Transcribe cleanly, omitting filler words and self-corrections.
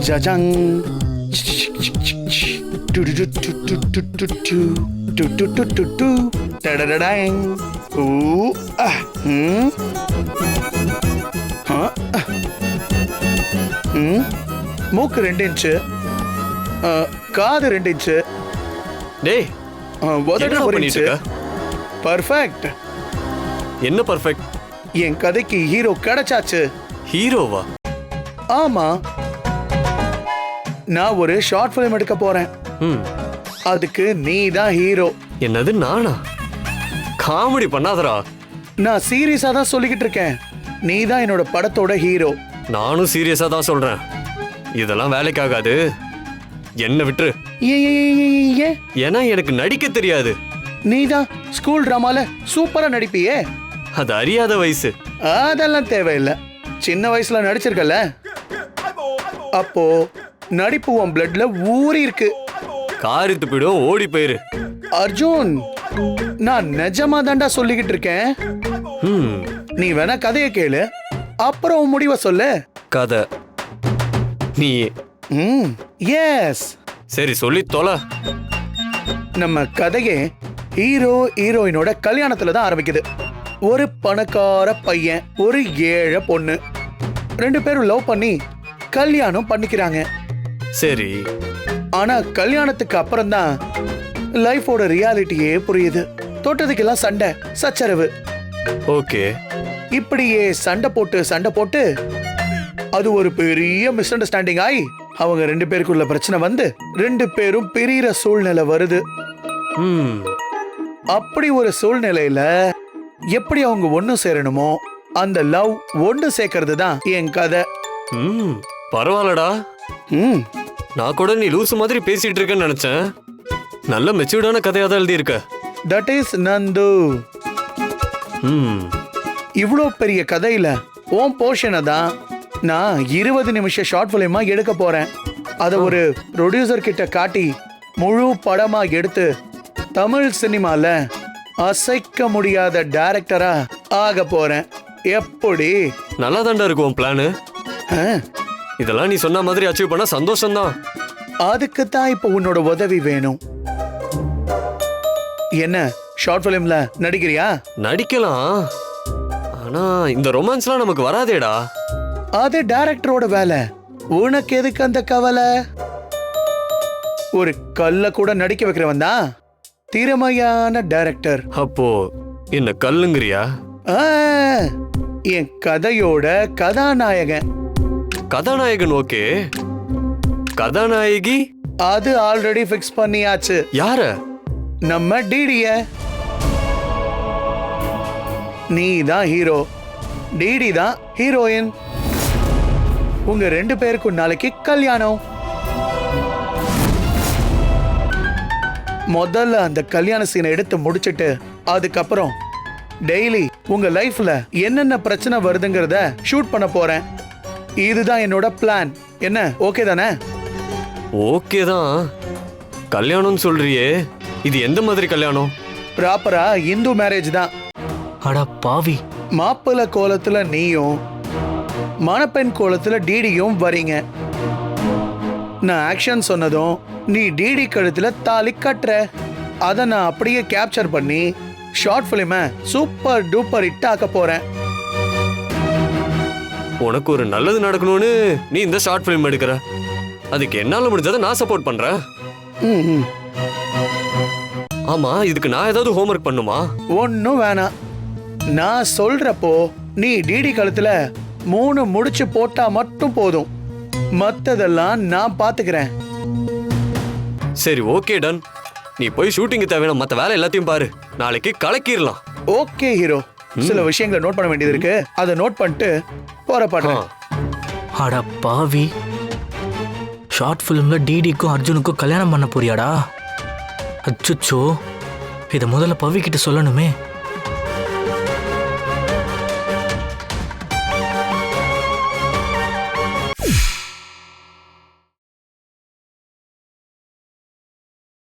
ஜஜங் டடடடங். ஊ ஆ ம் ஆ ம். மூக்கு 2 இன்ச்சு, காது 2 இன்ச்சு, டேய் உதடு என்னடா 1 பண்ணிட்டு இன்ச்சு. இருக்க? பர்ஃபெக்ட். என்ன பர்ஃபெக்ட்? என் கதைக்கு ஹீரோ கிடைச்சாச்சு. ஹீரோவா? ஆமா, நான் ஒரு ஷார்ட் ஃபிலிம் எடுக்க போறேன். ம். அதுக்கு நீ தான் ஹீரோ. என்னது நானா? காமெடி பண்ணாதடா. நான் சீரியஸா தான் சொல்லிக்கிட்டு இருக்கேன். நீ தான் என்னோட படத்தோட ஹீரோ. நானும் சீரியஸா தான் சொல்றேன். இதெல்லாம் வேலைக்காகாது. என்ன விட்டுரு. ஏன்? ஏன்னா எனக்கு நடிக்க தெரியாது. நீ தான் ஸ்கூல் டிராமால சூப்பரா நடிப்பியே. அது அறியாத வயசு. அதெல்லாம் தேவையில்லை. சின்ன வயசுல நடிச்சிருக்கல, அப்போ நடிப்பு உன் பிளட்ல ஊறி இருக்கு. காரி துப்பிடும், ஓடி போயிரு. அர்ஜுன், நான் நிஜமா தாண்டா சொல்லிக்கிட்டு இருக்கேன். ம். நீ வேணா கதையை கேளு, அப்புறம் உன் முடிவை சொல்லு. கதை நீ? ம், எஸ். சரி சொல்லி தொலை. நம்ம கதையே ஹீரோ ஹீரோயினோட கல்யாணத்துல தான் ஆரம்பிக்குது. ஒரு பணக்கார பையன், ஒரு ஏழை பொண்ணு, 2 பேரும் லவ் பண்ணி கல்யாணம் பண்ணிக்கிறாங்க. சரி. ஆனா கல்யாணத்துக்கு அப்புறம் தான் லைஃபோட ரியாலிட்டியே புரியுது. தொட்டதுக்கெல்லாம் சண்டை சச்சரவு. ஓகே. இப்படியே சண்டை போட்டு அது ஒரு பெரிய மிஸ் அண்டர்ஸ்டாண்டிங் ஆகி அவங்க 2 பேருக்குள்ள பிரச்சனை வந்து 2 பேரும் பிரியிற சூழ்நிலை வருது. ம். அப்படி ஒரு சூழ்நிலையில எப்படி அவங்க ஒண்ணு சேரணுமோ அந்த லவ் ஒண்ணு சேர்க்கறது தான் என் கதை. ம். பரவாயில்லடா. ம், நான் கூட நீ லூசு மாதிரி பேசிட்டு இருக்கேன்னு நினைச்சேன். நல்ல மெச்சூர்டான கதையா தான் எழுதியிருக்க. That is Nandu. ம். இவ்வளோ பெரிய கதையில உன் போர்ஷனை தான் நான் 20 நிமிஷம் ஷார்ட் ஃபிலிமா எடுக்க போறேன். அதை ஒரு ப்ரொடியூசர் கிட்ட காட்டி முழு படமா எடுத்து தமிழ் சினிமால அசைக்க முடியாத டைரக்டரா ஆக போறேன். எப்படி? நல்லா தாண்டா இருக்கும் உன் பிளானு. ஆ, இதெல்லாம் நீ சொன்ன மாதிரி அச்சீவ் பண்ண சந்தோஷம்தான். அதுக்கு தான் இப்போ உன்னோட உதவி வேணும். என்ன, ஷார்ட் ஃபிலிம்ல நடிக்கிறியா? நடிக்கலாம். ஆனா இந்த ரொமான்ஸ்லாம் நமக்கு வராதேடா. அது டைரக்டரோட வேலை. உனக்கு எதுக்கு அந்த கவலை? ஒரு கல்ல கூட நடிக்க வைக்கிறவன் தான் திறமையான டைரக்டர். அப்போ என்ன கல்லுங்கிறியா? ஆ, என் கதையோட கதாநாயகன். கதாநாயகன் ஓகே. கதாநாயகி? அது ஆல்ரெடி ஃபிக்ஸ் பண்ணியாச்சு. யார? நம்ம டிடிய. நீ தான் ஹீரோ, டிடி தான் ஹீரோயின். உங்க 2 பேருக்கும் நாளைக்கு கல்யாணம். முதல்ல அந்த கல்யாண சீனை எடுத்து முடிச்சிட்டு அதுக்கப்புறம் டெய்லி உங்க லைஃப்ல என்னென்ன பிரச்சனை வருதுங்கிறத ஷூட் பண்ண போறேன். இதுதான் என்னோட பிளான். என்ன, ஓகே தானே? ஓகே தான். கல்யாணம்னு சொல்றியே, இது எந்த மாதிரி கல்யாணம்? ப்ராப்பரா இந்து மேரேஜ் தான். அட பாவி. மாப்பிள்ளை கோலத்துல நீயும் மணப்பெண் கோலத்துல டிடியும் வரீங்க. நான் ஆக்ஷன் சொன்னதும் நீ டிடி கழுத்துல தாலி கட்டுற. அதை நான் அப்படியே கேப்சர் பண்ணி ஷார்ட் பிலிமை சூப்பர் டூப்பர் ஹிட் ஆக்க போறேன். உனக்கு ஒரு நல்லது நடக்கணும்னு நீ இந்த ஷார்ட் ஃபிலிம் எடுக்கிற. அதுக்கு என்னால முடிஞ்சதை நான் சப்போர்ட் பண்றேன். ம், ஆமா, இதுக்கு நான் ஏதாவது ஹோம்ஒர்க் பண்ணுமா? ஒன்னும் வேணாம். நான் சொல்றப்போ நீ டிடி கழுத்துல 3 முடிச்சு போட்டா மட்டும் போதும். மத்ததெல்லாம் நான் பாத்துக்கிறேன். சரி, ஓகே டன். நீ போய் ஷூட்டிங்கு தேவையான மற்ற வேலை எல்லாத்தையும் பாரு. நாளைக்கு கலக்கிடலாம். Okay hero. சில விஷயங்களை நோட் பண்ண வேண்டியது இருக்கு. அதை நோட் பண்ணிட்டு போறப்பாடுறேன். அட பாவி. ஷார்ட் ஃபிலிம்ல டிடிக்கும் அர்ஜுனுக்கும் கல்யாணம் பண்ண போறியாடா? அச்சுச்சோ, இதை முதல்ல பவி கிட்ட சொல்லணுமே.